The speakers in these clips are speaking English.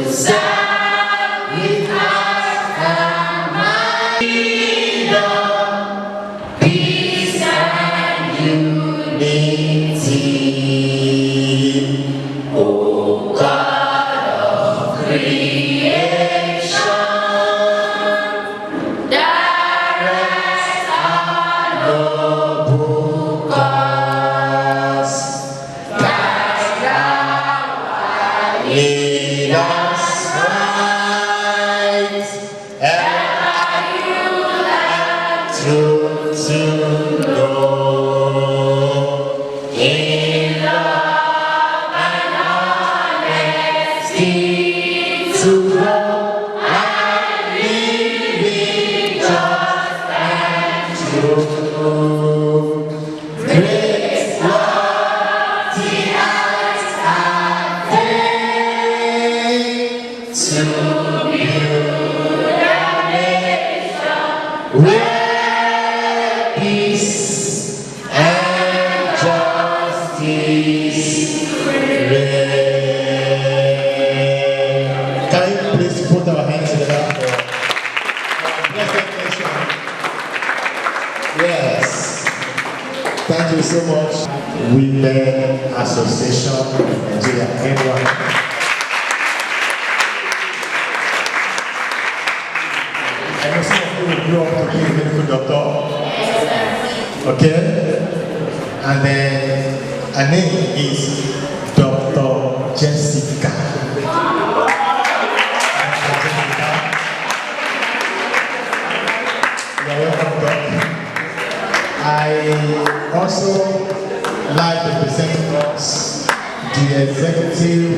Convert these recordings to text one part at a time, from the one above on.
serve with heart and mind, peace and unity. O God of creation, direct our noble cause, guide our leaders right, ever you like truth to know. In love and honesty to grow and living just and true. Grace, lofty heights and faith to build a nation where peace and justice reign. Can you please put our hands together for our blessed nation? Yes. Thank you so much. Women Association of Nigeria, anyone? I know some of you will grow up to be a medical doctor. Okay? And then her name is Dr. Jessica. You're welcome, Doctor. I also like to present us the Executive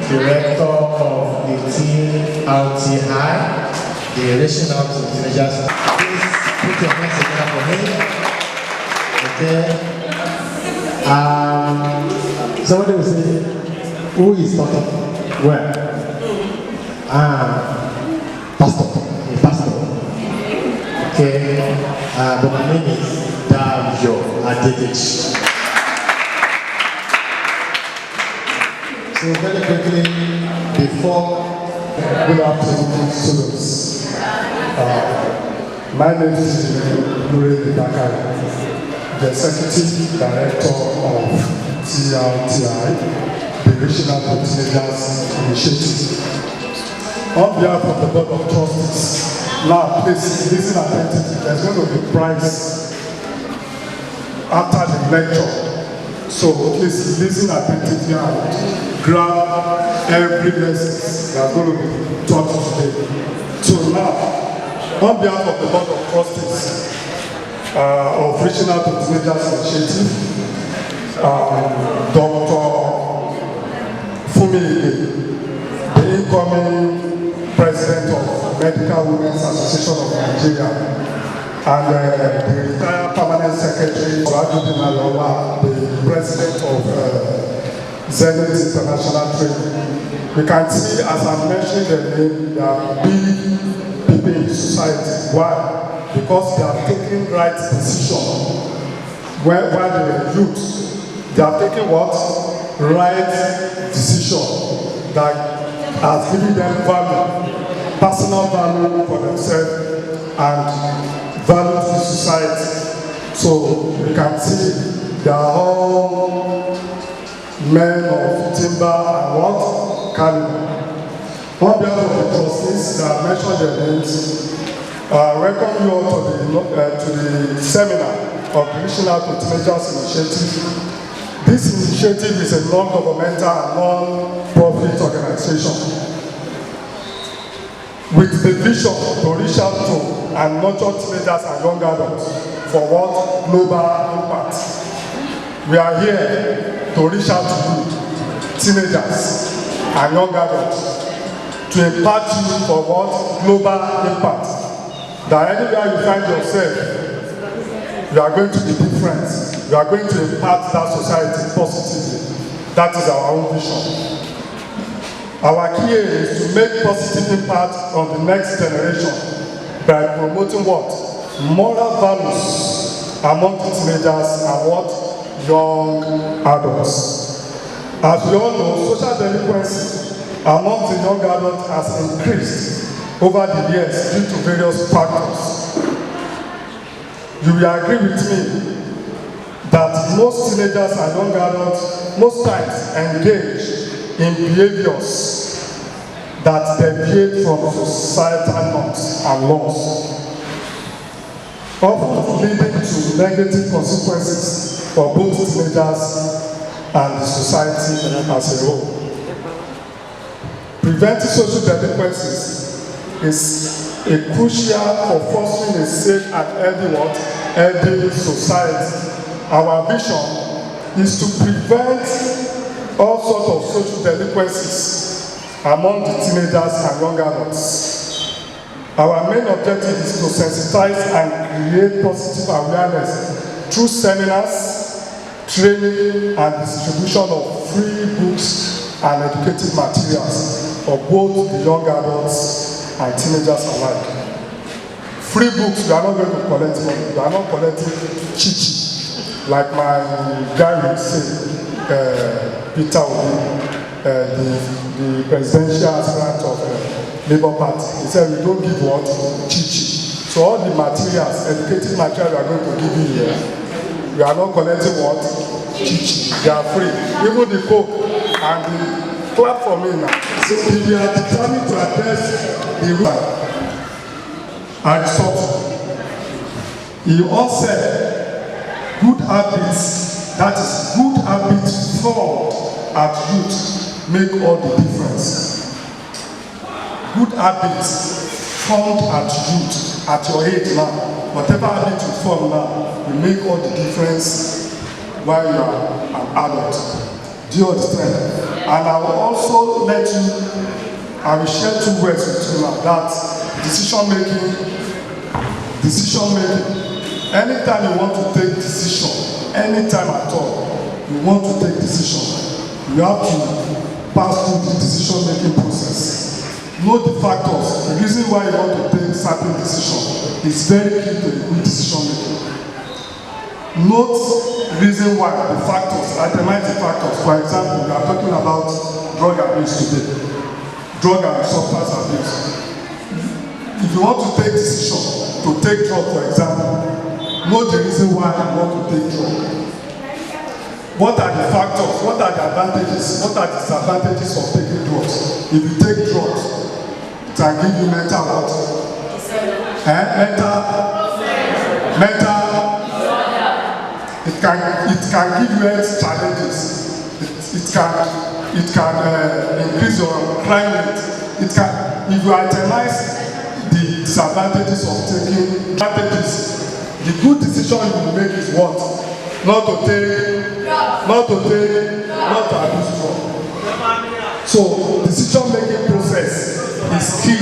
Director of the TRTI, the Relational to Teenagers. Please put your hands together for me. Okay. Somebody will say, who is talking? Where? Pastor. A pastor. Okay. But my name is Agege. So very quickly, before good afternoon students. My name is Agege, the Executive Director of TRTI, the Regional Teenagers Initiative. On behalf of the Board of Trustees, now please listen attentively. There's going to be a prize after the lecture. So please listen attentively and grab every lesson that's going to be taught today. So now, on behalf of the Board of Trustees of Regional Teenagers Initiative, Dr. Fumi, the incoming President of Medical Women's Association of Nigeria, and the retired Permanent Secretary, Agege, the President of Zenith International Trade. We can see, as I mentioned the name, there are big people in society. Why? Because they are taking right decision. While they were youth, they are taking what? Right decision that has given them value, personal value for themselves and value to society. So you can see they are all men of timber and what? Caliber. On behalf of the trustees that mentioned their names, welcome you all to the seminar of the Regional Teenagers Initiative. This initiative is a non-governmental and non-profit organization with the vision to reach out to and nurture teenagers and young adults for what? Global impact. We are here to reach out to you, teenagers and young adults, to impart you for what? Global impact. That anywhere you find yourself, you are going to be different. You are going to impact that society positively. That is our own vision. Our key aim is to make positive impact on the next generation by promoting what? Moral values among the teenagers and what? Young adults. As we all know, social delinquency among the young adults has increased over the years due to various factors. You will agree with me that most teenagers and young adults most times engage in behaviors that deviate from societal norms and laws, often leading to negative consequences for both teenagers and the society as a whole. Preventing social delinquencies is a crucial for fostering a safe and healthy society. Our vision is to prevent all sorts of social delinquencies among the teenagers and young adults. Our main objective is to sensitize and create positive awareness through seminars, training, and distribution of free books and educative materials for both the young adults and teenagers alike. Free books, we are not going to collect money. We are not collecting chichi. Like my guy will say, Peter Obi, the presidential aspirant of Labour Party. He said, we don't give what? Chichi. So all the materials, educative materials we are going to give you here, we are not collecting what? Chichi. They are free. Even the Coke and the clap for me now. So if we are determined to address the root and stop, he all said, good habits, that is, good habits formed at youth make all the difference. Good habits formed at youth, at your age now, whatever habit you form now, will make all the difference while you are an adult. Do you understand? And I will also let you, I will share 2 words with you now, that decision making. Anytime you want to take decision, anytime at all, you want to take decision, you have to pass through the decision-making process. Know the factors. The reason why you want to take certain decision is very key to good decision-making. Note the reason why, the factors, itemize the factors. For example, we are talking about drug abuse today, drug and substance abuse. If you want to take decision to take drug, for example, know the reason why you want to take drug. What are the factors? What are the advantages? What are the disadvantages of taking drugs? If you take drugs, it can give you mental what? It can give you health challenges. It can increase your crime rate. It can, if you itemize the disadvantages of taking advantages, the good decision you will make is what? Not to abuse drug. So decision-making process is key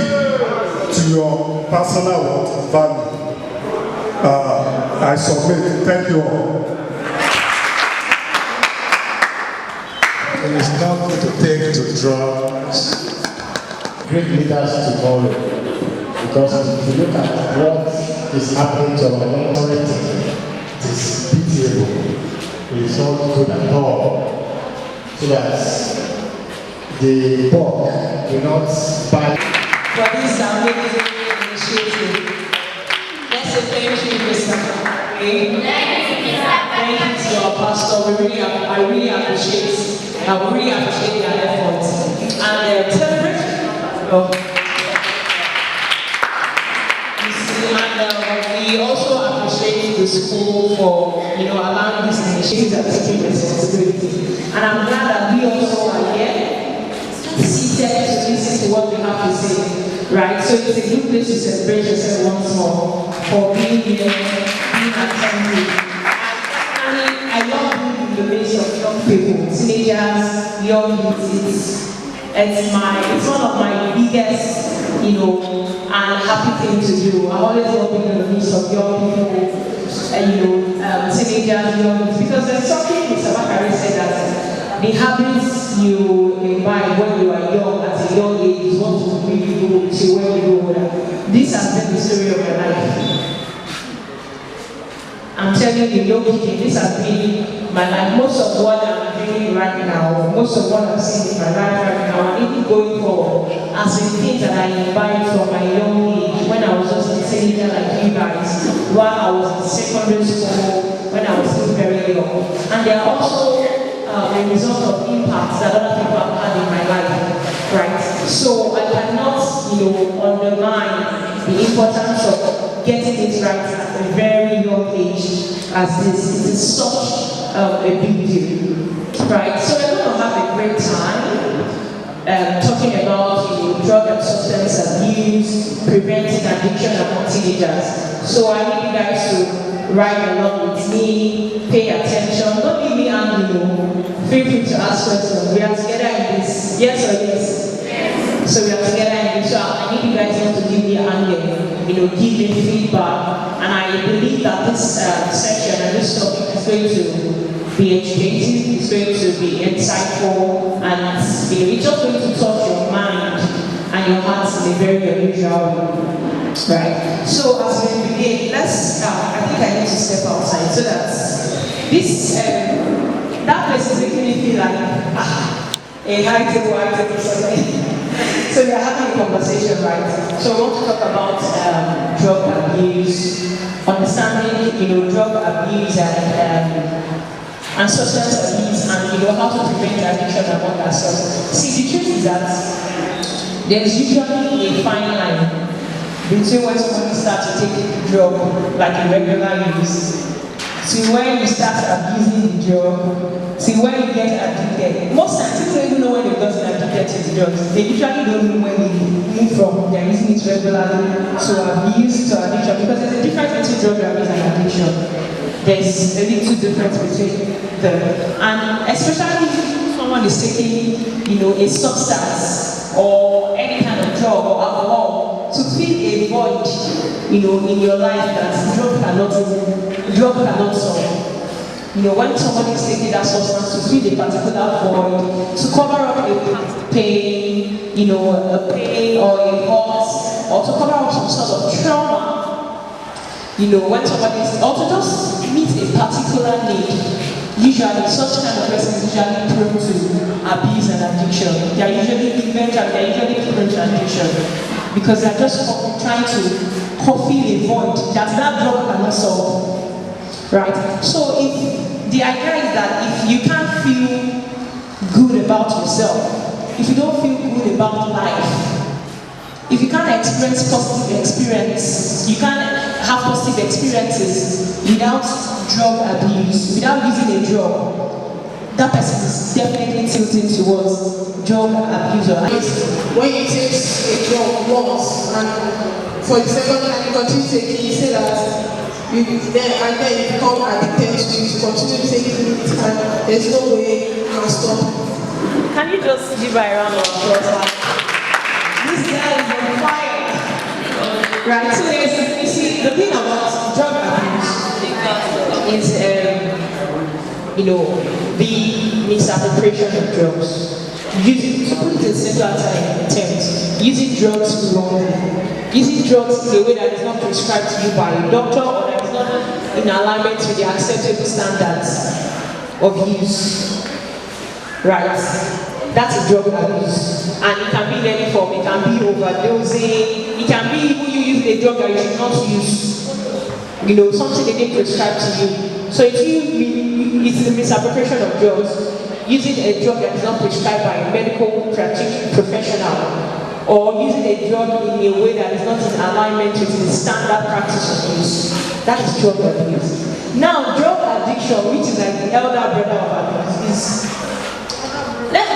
to your personal value. I submit. Thank you all. It is not good to take to drugs. Great leaders tomorrow, because if you look at what is happening to our authority, it is pitiable. It is not good at all. So that the pork will not buy. For this amazing initiative, let's say thank you, Mr. Thank you to our pastor. I really appreciate their efforts and their temperature. We also appreciate the school for allowing this initiative and taking responsibility. And I'm glad that we also are here, seated to listen to what we have to say. Right? So it's a good place to celebrate yourself once more for being here, being attentive. And I love being in the midst of young people, teenagers, young youths. It's one of my biggest, and happy thing to do. I always love being in the midst of young people, teenagers, young youths, because there's something Mr. Bakari said that the habits you imbibe when you are young at a young age is what will really go with you when you grow older. This has been the story of your life. I'm telling you, young people, this has been my life. Most of what I'm doing doing right now, most of what I'm seeing in my life right now, and even going forward, as in things that I imbibed from my young age, when I was just a teenager like you guys, while I was in secondary school, when I was still very young. And they are also a result of impacts that other people have had in my life, right? So I cannot, undermine the importance of getting it right at a very young age as this. It is such a big deal, right? So we're going to have a great time talking about drug and substance abuse, preventing addiction among teenagers. So I need you guys to ride along with me, pay attention, don't leave me angry. Feel free to ask questions. We are together in this. Yes or yes? Yes. So we are together in this. So I need you guys to give me anger, give me feedback. And I believe that this session and this topic is going to be educative, it's going to be insightful, and it's just going to touch your mind and your heart in a very unusual way. Right? So as we begin, let's, I think I need to step outside so that this, that place is making me feel like a high table something. So we are having a conversation, right? So we want to talk about drug abuse, understanding, drug abuse and substance abuse, and how to prevent addiction among ourselves. See, the truth is that there's usually a fine line between when somebody starts to take drug like a regular use, to when you start abusing the drug, to when you get addicted. Most times people don't even know when they've gotten addicted to the drugs. They usually don't know when they move from they're using it regularly to abuse to addiction, because there's a difference between drug abuse and addiction. There's a little difference between them. And especially if someone is taking, a substance or any kind of drug or alcohol to fill a void, in your life that drug cannot solve. When somebody is taking that substance to fill a particular void, to cover up a pain, a pain or a hurt, or to cover up some sort of trauma, when somebody is, or to just meet a particular need. Usually, such kind of person is usually prone to abuse and addiction. They are usually prone to addiction because they are just trying to fill a void that drug cannot solve. Right? So the idea is that if you can't feel good about yourself, if you don't feel good about life, if you can't experience positive experience, you can't have positive experiences without drug abuse, without using a drug, that person is definitely tilting towards drug abuse or addiction. When you take a drug once and for the second time you continue taking, you say that then you become addicted to it, you continue taking it, and there's no way you can stop. Can you just give a round of applause? This guy is on fire. Right, so you see, the thing about drug abuse is, the misappropriation of drugs. To put it in simpler terms, using drugs wrongly. Using drugs in a way that is not prescribed to you by a doctor or that is not in alignment with the acceptable standards of use. Right? That's a drug abuse. And it can be in any form. It can be overdosing. It can be even you use a drug that you should not use. Something they didn't prescribe to you. So it's the misappropriation of drugs. Using a drug that is not prescribed by a medical professional, or using a drug in a way that is not in alignment with the standard practice of use. That is drug abuse. Now, drug addiction, which is like the elder brother of abuse, is...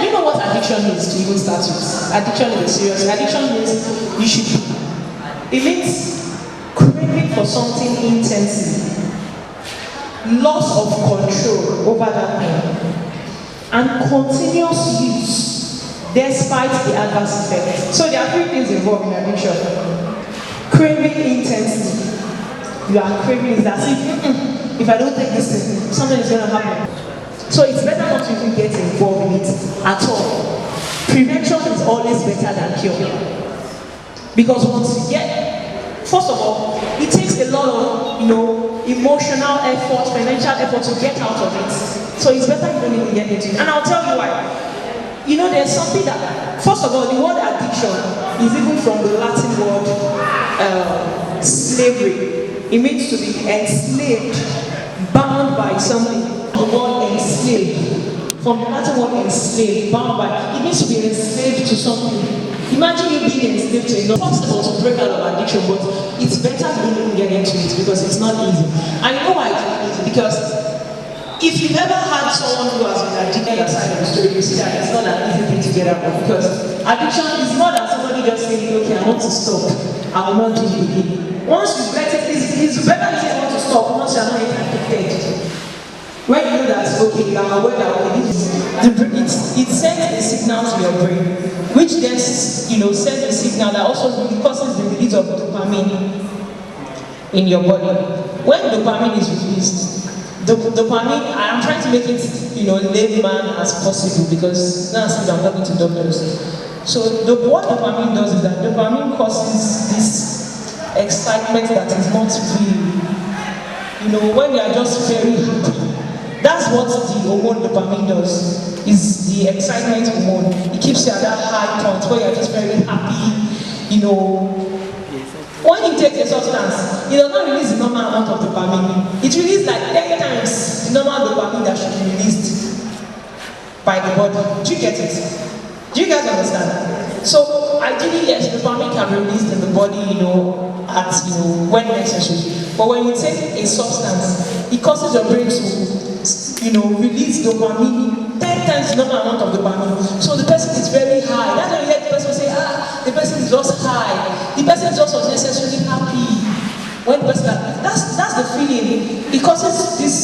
You know what addiction is to even start with? Addiction is serious. Addiction means you should be. It means craving for something intensely. Loss of control over that thing. And continuous use despite the adverse effect. So there are three things involved in addiction. Craving intensely. You are craving that if I don't take this thing, something is going to happen. So it's better not to even get involved in it at all. Prevention is always better than cure. Because once you get, first of all, it takes a lot of emotional effort, financial effort to get out of it. So it's better you don't even get into it. And I'll tell you why. You know, there's something that, first of all, the word addiction is even from the Latin word slavery. It means to be enslaved, bound by something. The word enslaved, from the Latin word enslaved, bound by, it means to be enslaved to something. Imagine you being enslaved to it. It's possible to break out of addiction, but it's better you don't get into it because it's not easy. And you know why it's not easy? Because if you've ever had someone who has been addicted aside of the story, you see that it's not an easy thing to get out of. Because addiction is more than somebody just saying, okay, I want to stop, I will not do it again. Once you get it, it's better to say I want to stop once you are not even addicted. When you know that, okay, you are aware that it sends a signal to your brain, which then, sends a signal that also causes the release of dopamine in your body. When dopamine is released, dopamine, I'm trying to make it, layman as possible because now I'm talking to doctors. So what dopamine does is that dopamine causes this excitement that is not real. When you are just very happy. That's what the hormone dopamine does, is the excitement hormone. It keeps you at that high point where you're just very happy, When you take a substance, it does not release the normal amount of dopamine. It releases like 10 times the normal dopamine that should be released by the body. Do you get it? Do you guys understand? So ideally, yes, dopamine can be released in the body, when necessary. But when you take a substance, it causes your brain to release dopamine 10 times the normal amount of dopamine. So the person is very high. That's why you hear the person say, the person is just high. The person just was necessarily happy. When the person, that's the feeling. It causes this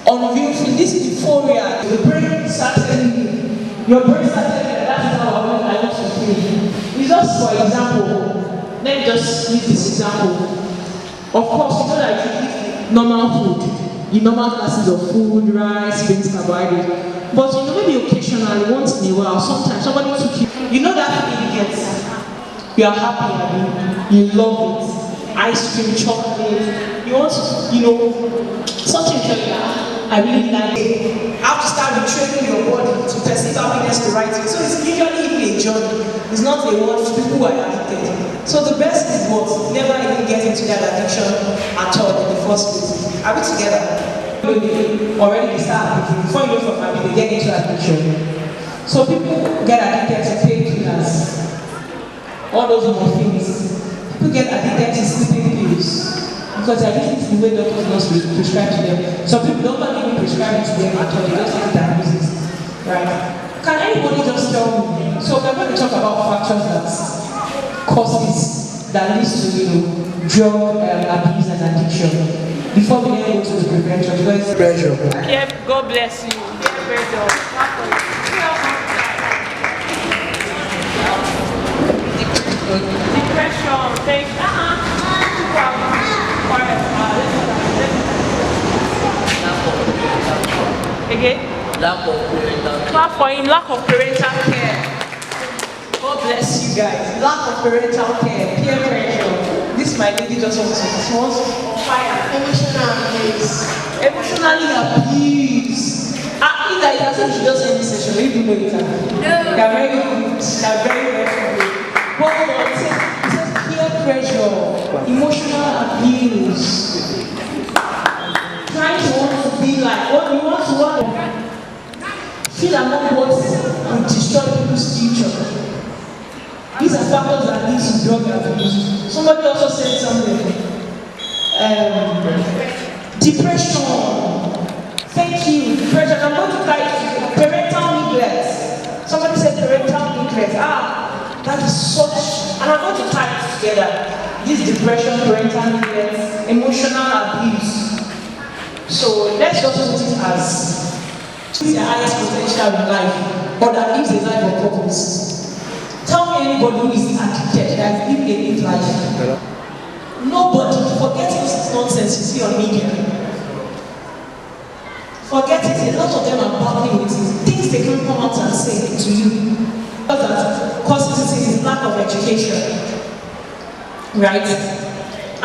unreal feeling, this euphoria. The brain starts telling you, your brain starts telling you, that's how I want to feel. It's just, for example, let me just use this example. Of course, you know that if you eat normal food, the normal classes of food, rice, beans, carbohydrates. But maybe occasionally, once in a while, sometimes somebody took you. You know that feeling you get. You are happy, you love it. Ice cream, chocolate. You want to, something tell you, I really like it. How to start retraining your body to perceive happiness the right way. So it's usually even a journey. It's not a word for people who are addicted. So the best is what? Never even get into that addiction at all in the first place. Are we together? Already they start addicting. Before you know from family, they get into addiction. So people get addicted to painkillers. All those morphines. People get addicted to sleeping pills. Because they're using the way doctors must prescribe to them. Some people don't even prescribe it to them at all. They just take it and use it. Right? Can anybody just tell me? So we're going to talk about factors that causes that leads to drug abuse and addiction. Before we then go to the prevention, because pressure. Yeah, God bless you. Depression. Thank Again? Lack of parental care. Clap for him. Lack of parental care. God bless you guys. Lack of parental care, peer pressure. This my lady just wants to fire. Emotional abuse. Emotionally abused. If that is as if she does any session, you do know it. No. They are very good. They are very good. But it says peer pressure, emotional abuse. Trying to want to be like what you want to feel among what will destroy people's future. These are factors that lead to drug abuse. Somebody also said something. Depression. Thank you. Depression. I'm going to write parental neglect. Somebody said parental neglect. That is such. And I'm going to tie it together. This depression, parental neglect, emotional abuse. So let's just put it as the highest potential in life, or that lives a life of purpose. Tell me anybody who is addicted that is living a good life. Nobody. Forget this nonsense you see on media. Forget it. A lot of them are battling with it. Things they can't come out and say to you. That causes it is lack of education. Right?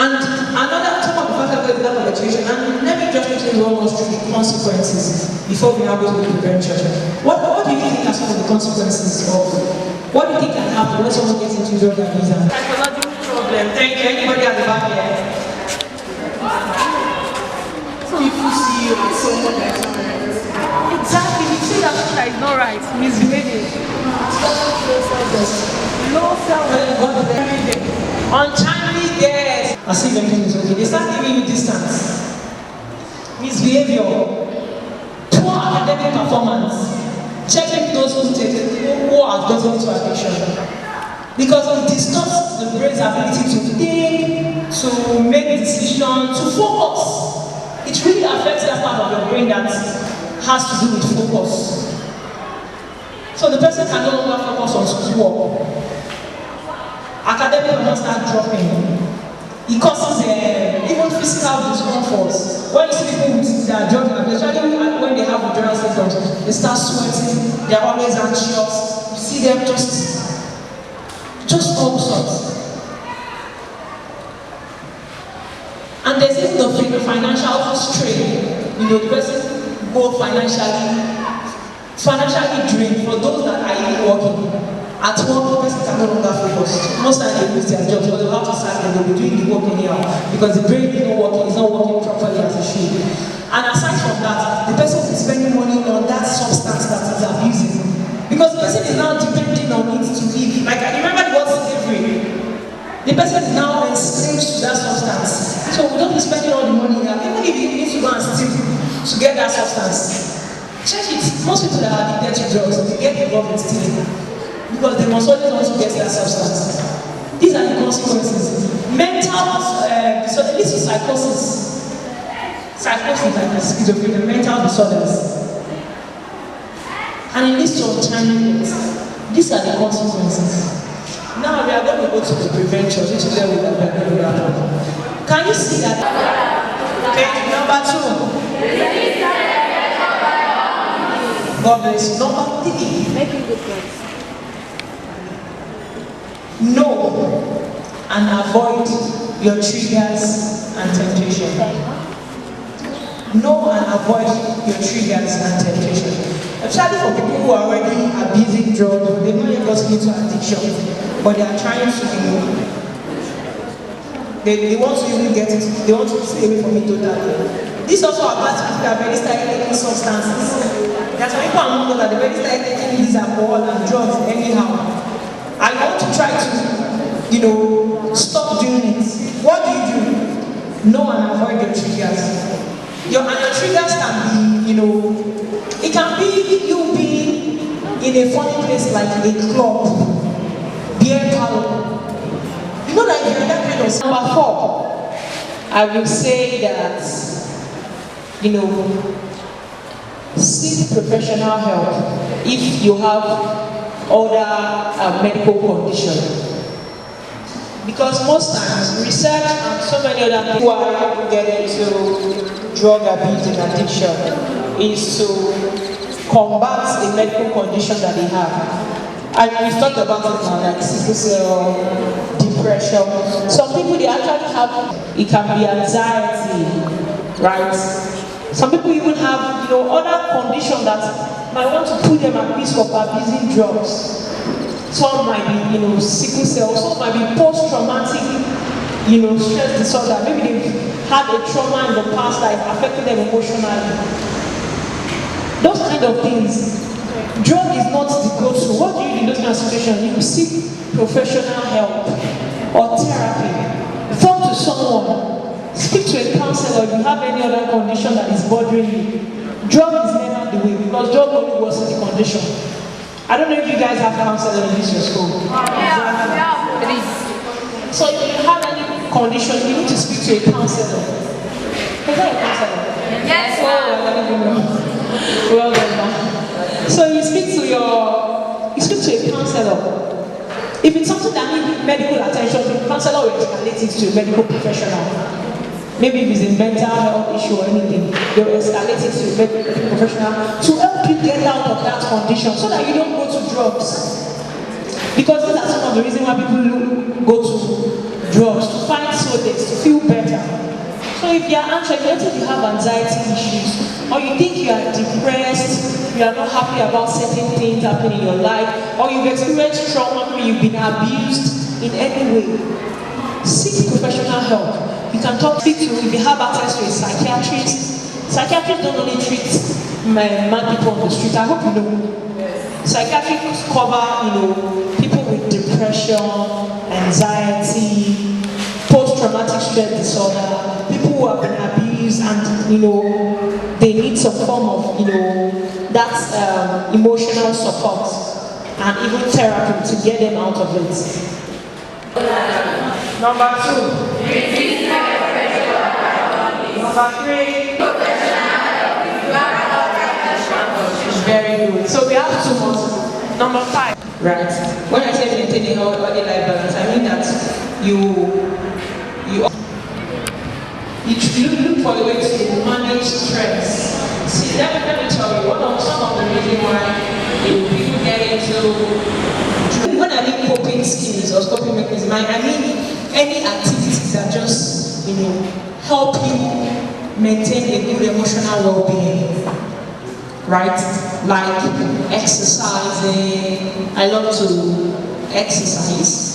And some of the the first level is lack of education. And let me just quickly run us through the consequences before we now go to the prevention. What do you think are some of the consequences of what do you think can happen when someone gets into drug abuse? Psychological problem. Thank you. Anybody at the back here? People see you as someone that's not right. Exactly. You see that that is not right. Misbehaving. Low self-esteem. Untimely death. I see them things okay. They start giving you distance. Misbehavior. Poor academic performance. Checking those who have gotten into addiction. Because it distorts the brain's ability to think, to make decisions, to focus. It really affects that part of your brain that has to do with focus. So the person can no longer focus on schoolwork. Academic will not start dropping. It causes even physical discomfort. When you see people with their drug abuse, especially when they have withdrawal symptoms, they start sweating, they are always anxious. You see them just all sorts. And there's even the financial strain. You know, the person both financially drained for those that are even working. At work, the person can no longer focus. Most times they lose their jobs, but they have to sack them, they'll be doing the work anyhow because the brain is not working properly as it should. And aside from that, the person is spending money on that substance that is abusing. Because the person is now depending on it to live. Like, I remember the word slavery. The person is now enslaved to that substance. So we don't be spending all the money now. Even if you need to go and steal to get that substance. Check it. Most people that are addicted to drugs, they get involved in stealing. Because they must always want to get that substance. These are the consequences. Mental disorder, this is psychosis. Psychosis like schizophrenia, mental disorders. And it leads to untimely death. These are the consequences. Now we are going to go to the prevention, which is where we are going to wrap up. Can you see that? Okay, number 2. God bless you. Number 3. Making good friends. Know and avoid your triggers and temptation. Know and avoid your triggers and temptation. Especially for people who are already abusing drugs, they've not yet gotten into addiction, but they are trying to, they want to even get it, they want to stay away from it totally. This also applies to people that already started taking substances. There are some people among us that they already started taking these alcohol and drugs anyhow. I want to try to, stop doing it. What do? Know and avoid your triggers. Your triggers can be, it can be you being in a funny place like a club, beer parlor. You know that if you're that kind of. Number 4, I will say that, seek professional help if you have other medical condition. Because most times research and so many other people who are getting into drug abuse and addiction is to combat a medical condition that they have. And we've talked about it now, like sickle cell, depression. Some people, they actually have, it can be anxiety, right? Some people even have, other conditions that might want to put them at risk of abusing drugs. Some might be, sickle cell. Some might be post-traumatic, stress disorder. Maybe they've had a trauma in the past that affected them emotionally. Those kind of things. Drug is not the go-to. What do you do in those kind of situations? You seek professional help or therapy. Talk to someone. Speak to a counselor if you have any other condition that is bothering you. Drug is never the way because drug only worsens the condition. I don't know if you guys have counselors in this your school. Yeah. So if you have any condition, you need to speak to a counselor. Is that a counselor? Yes, well done. So you speak to a counselor. If it's something that needs medical attention, the counselor will escalate it to a medical professional. Maybe if it's a mental health issue or anything, they'll escalate it to a medical professional to help you get out of that condition so that you don't go to drugs. Because these are some of the reasons why people go to drugs, to find solace, to feel better. So So if you are anxious, if you have anxiety issues, or you think you are depressed, you are not happy about certain things happening in your life, or you've experienced trauma, or you've been abused in any way, seek professional help. You can speak to, if you have access to a psychiatrist. Psychiatrists don't only treat mad people on the street. I hope you know. Psychiatrists cover, people with depression, anxiety, post-traumatic stress disorder, people who have been abused and, they need some form of, that emotional support and even therapy to get them out of it. Number 2. Number 3. Very good. So we have 2 more. Number 5. Right. When I say maintaining a healthy life balance, I mean that you look for a way to manage stress. See, let me tell you, some of the reasons why people get into, when I mean coping skills or coping mechanisms, I mean any activities that just, help you maintain a good emotional well-being. Right? Like exercising. I love to exercise.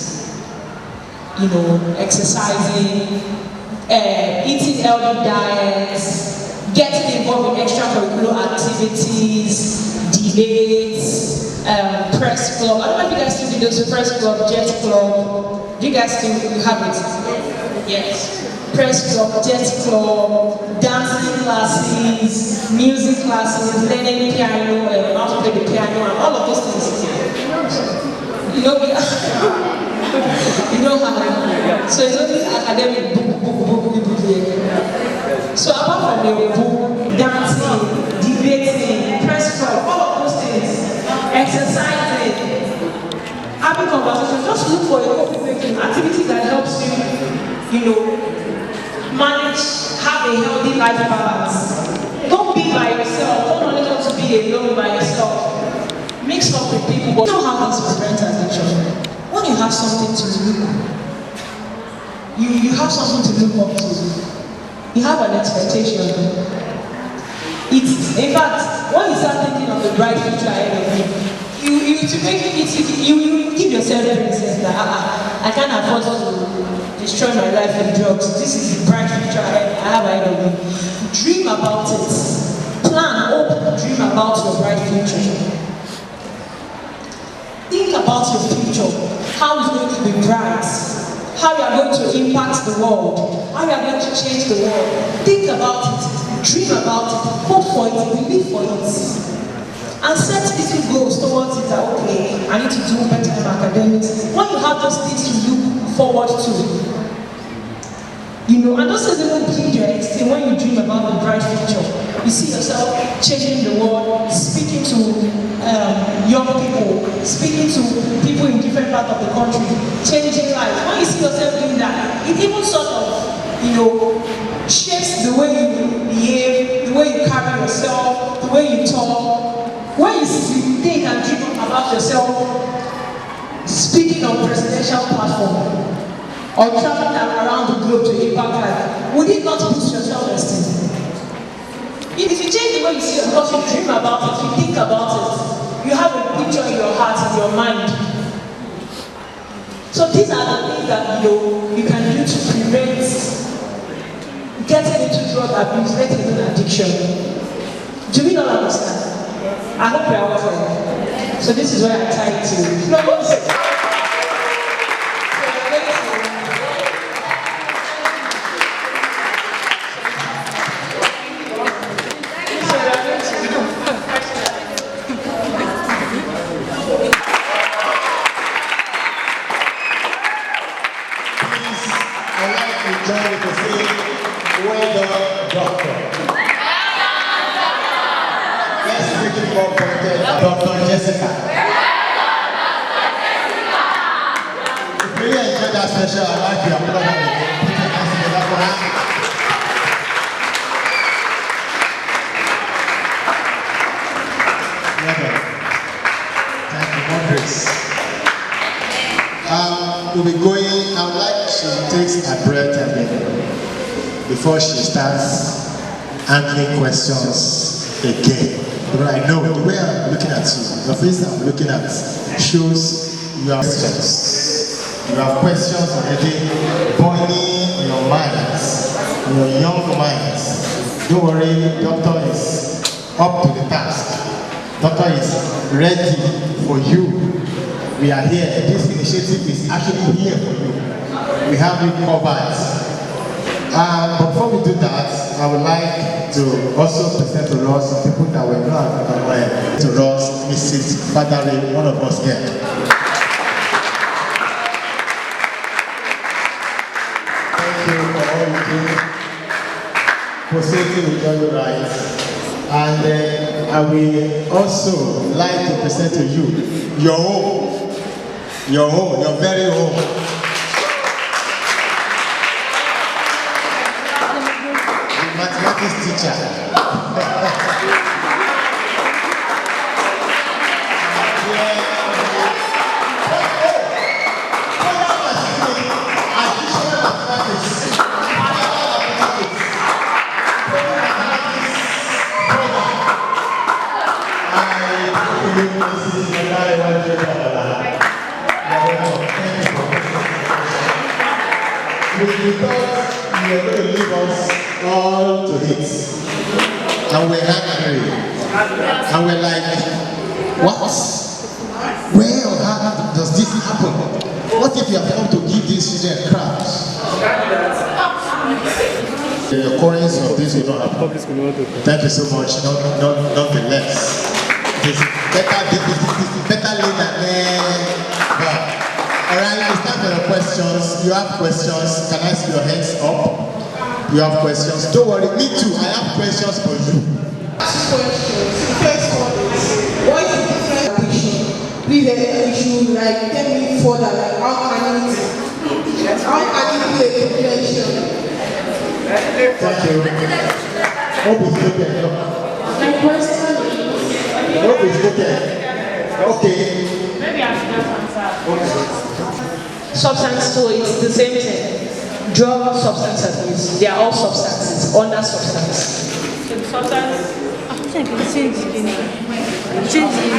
Exercising, eating healthy diets, getting involved in extracurricular activities, debates, press club. I don't know if you guys still do those press club, jet club. Do you guys still have it? Yes. Press club, jet club, dancing classes, music classes, learning piano, how to play the piano, and all of those things. So it's only academic book here. So apart from your book, dancing, debating, press club, all of those things, exercising, having conversations, just look for a coping activity that helps you, manage, have a healthy life balance. Don't be by yourself. Don't only want to be alone by yourself. Mix up with people. But you don't have this with parental addiction. When you have something to look, you have something to look up to. You have an expectation. In fact, when you start thinking of the bright future ahead of you, you give yourself evidence that I can't afford to destroy my life with drugs. This is the bright future I have ahead of me. Dream about it. Plan, hope, dream about your bright future. Think about your future. How it's going to be bright. How you are going to impact the world. How you are going to change the world. Think about it. Dream about it. Hope for it. Believe for it. And set little goals towards it that, okay, I need to do better in academics. When you have those things to look forward to, and those things even build your esteem when you dream about the bright future. You see yourself changing the world, speaking to young people, speaking to people in different parts of the country, changing lives. When you see yourself doing that, it even sort of, shapes the way you behave, the way you carry yourself, the way you talk. When you think and dream about yourself speaking on presidential platform or traveling around the globe to impact life, would it not boost your self-esteem? If you change the way you see yourself, you dream about it, you think about it, you have a picture in your heart, in your mind. So these are the things that you can do to prevent getting into drug abuse, getting into addiction. Do we not understand? I hope you are well. So this is where I tie it to. I'd like to join you to say, well done, doctor. Dr. Jessica. If you really enjoyed that session, I'd like you to applaud her again. Put your hands together for her. Thank you, Montres. We'll be going. I would like to take a breath again. before she starts answering questions again. But I know the way I'm looking at you, the face I'm looking at shows you have questions. You have questions already burning in your minds, in your young minds. Don't worry, doctor is up to the task. Doctor is ready for you. We are here. This initiative is actually here for you. We have you covered. But before we do that, I would like to also present to us some people that were not aware. To us, Mrs. Fadari, one of us here. Thank you for all you do. Proceeding with your rights. And I will also like to present to you your own, your very own. Mathematics teacher. We thought you were going to leave us all to it. And we're angry. And we're like, what? Where or how does this happen? What if you have come to give these children crabs? The occurrence of this will not happen. Thank you so much. Nonetheless. It is better late than never. Alright, it's time for your questions. You have questions. Can I see your hands up? You have questions. Don't worry, me too. I have questions for you. Two questions. The first one is, what is the difference addiction? Please, you should tell me further, how can it be a prevention? Thank you. Hope is looking. My question is, Hope is looking. Okay. maybe I should not answer. Substance, so it's the same thing. Drug, substance abuse, they are all substances, under substance. So the substance, I think I can change it. Change it.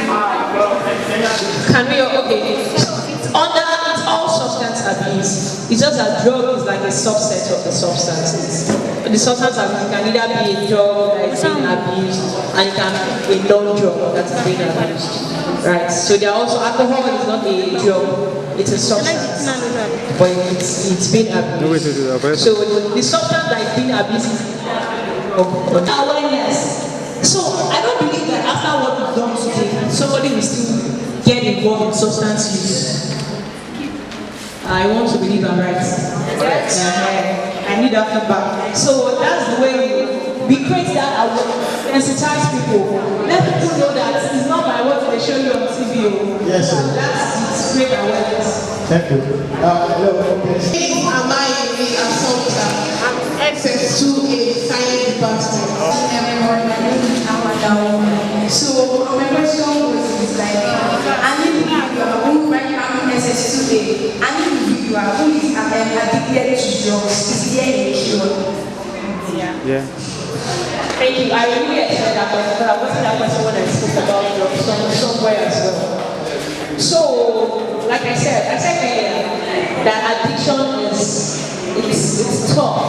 Can we, okay, it's all substance abuse. It's just that drug is like a subset of the substances. The substance abuse can either be a drug that is being abused and it can be a non-drug that is being abused. Right, so there are also, alcohol is not a drug, it's a substance, but it's being abused. So the substance that is being abused is awareness. So I don't believe that after what we've done today, somebody will still get involved in substance use. I want to believe I'm right. I need that feedback. So that's the way we create that awareness, sensitize people. Let people know that it's not by what they show you on TV. Yes, sir. That's great awareness. Thank you. Hello. Am I in the assumption? I'm SS2A Science Department. So my question was like, an individual who might have SS2A, an individual who is addicted to drugs, is there a cure? Yeah. Thank you. I really accept that question, but I wasn't that person when I spoke about drugs somewhere as well. So, like I said earlier, that addiction it's tough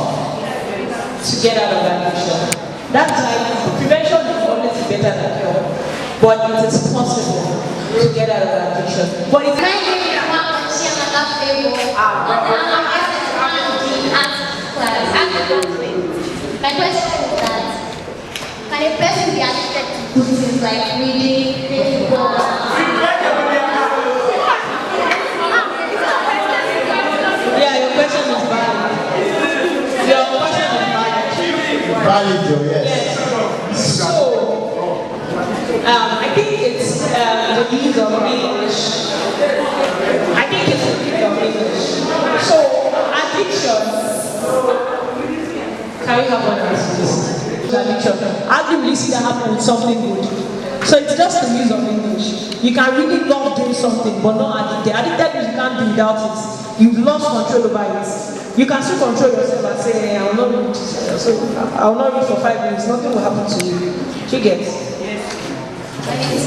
to get out of addiction. That's why prevention is always better than cure, but it is possible to get out of addiction. But it's my question is that, can a person be addicted to good things like reading, playing ball? Yeah, your question is valid. Your question is valid. Valid, yes. So, I think it's the use of English. So, addiction. Can we have one else, please? Addiction. How do you really see that happen with something good? So it's just the use of English. You can really love doing something, but not addicted. Addicted means you can't do without it. You've lost control over it. You can still control yourself and say, I will not read, so I will not read for 5 minutes, nothing will happen to you. You get? My name is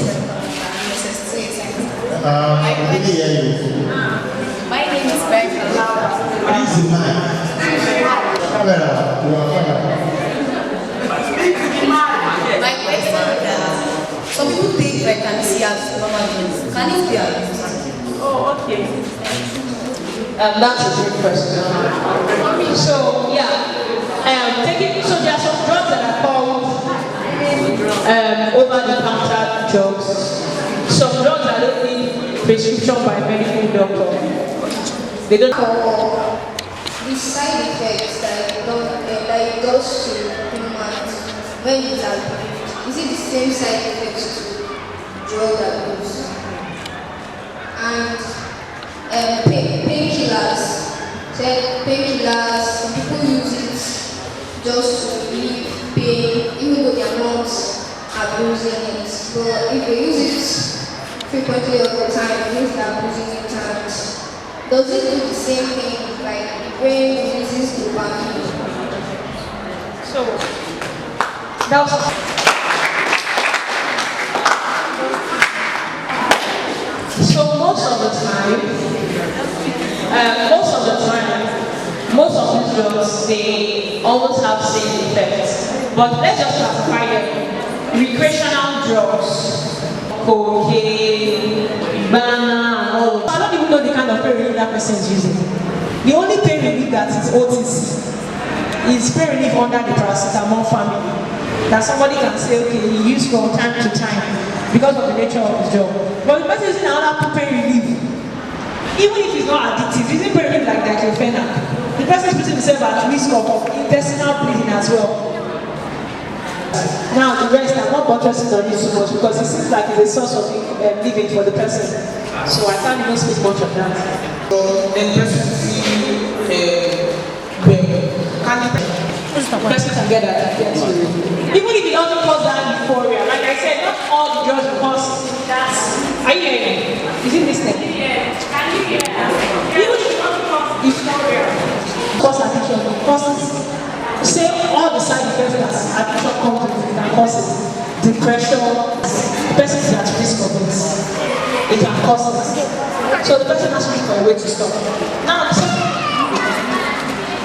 I didn't hear you. My name is Bertha. This is mine. Camera, you are fine. My question is that some people take vitamin C as normal dose. Can it be abused? Oh, okay. That's a great question. So, yeah. So there are some drugs that are called over-the-counter drugs. Some drugs are don't need prescription by a medical doctor. They don't. The side effects that it does to humans when it's abused, is it the same side effects to drug abuse? And painkillers. Painkillers, some people use it just to relieve pain, even though they are not abusing it. But if they use it frequently all the time, it means they are abusing it. And does it do the same thing like the brain releases dopamine? So, that was so most of these drugs, they almost have same effects. But let's just classify them. Recreational drugs, cocaine, banana, and all of. I don't even know the kind of pain relief that person is using. The only pain relief that is OTC is pain relief under the paracetamol family. That somebody can say, okay, he used from time to time because of the nature of his job. But the person using another pain relief, even if it's not addictive, using pain relief like diclofenac, the person is putting himself at risk of intestinal bleeding as well. Now the rest, I'm not buttressing on it so much because it seems like it's a source of living for the person. So I can't even speak much of that. So then person can get addicted to it. Even if it doesn't cause that euphoria, like I said, not all the drugs cause that. Are you hearing me? Is it listening? Yeah. Can you hear? Even if it doesn't cause euphoria, cause addiction, causes, say all the side effects that addiction comes with, it can cause it. Depression, the person is at risk of it. It can cause it. So the person has to look for a way to stop. Now, the second